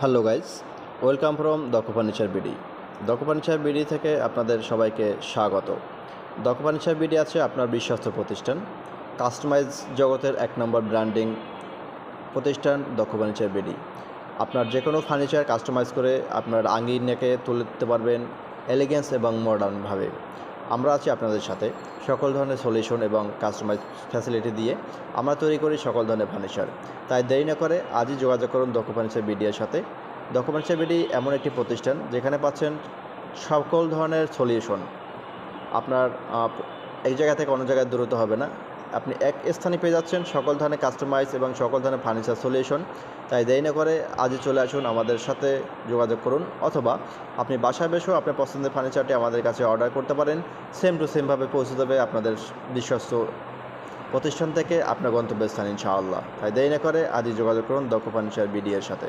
Hello guys, welcome from দক্ষ furniture BD. দক্ষ furniture BD থেকে আপনাদের সবাইকে স্বাগত। দক্ষ ফার্নিচার বিডি আছে আপনার বিশ্বস্ত প্রতিষ্ঠান, কাস্টমাইজ জগতের এক নম্বর ব্র্যান্ডিং প্রতিষ্ঠান দক্ষ ফার্নিচার বিডি। আপনার যে কোনো ফার্নিচার কাস্টমাইজ করে আপনার আঙ্গিনাকে তুলে দিতে পারবেন এলিগেন্স এবং মডার্নভাবে। আমরা আছি আপনাদের সাথে সকল ধরনের সলিউশন এবং কাস্টমাইজ ফ্যাসিলিটি দিয়ে আমরা তৈরি করি সকল ধরনের ফার্নিচার। তাই দেরি না করে আজই যোগাযোগ করুন দক্ষ ফার্নিচার বিডির সাথে। দক্ষ ফার্নিচার বিডি এমন একটি প্রতিষ্ঠান যেখানে পাচ্ছেন সকল ধরনের সলিউশন। আপনার এক জায়গা থেকে অন্য জায়গায় দূরত্ব হবে না, আপনি এক স্থানে পেয়ে যাচ্ছেন সকল ধরনের কাস্টমাইজ এবং সকল ধরনের ফার্নিচার সলিউশন। তাই দেরি না করে আজই চলে আসুন, আমাদের সাথে যোগাযোগ করুন, অথবা আপনি বাসায় বসেও আপনার পছন্দের ফার্নিচারটি আমাদের কাছে অর্ডার করতে পারেন। সেম টু সেমভাবে পৌঁছে দেবে আপনাদের বিশ্বস্ত প্রতিষ্ঠান থেকে আপনার গন্তব্যস্থান ইনশাআল্লাহ। তাই দেরি না করে আজই যোগাযোগ করুন দক্ষ ফার্নিচার বিডি এর সাথে।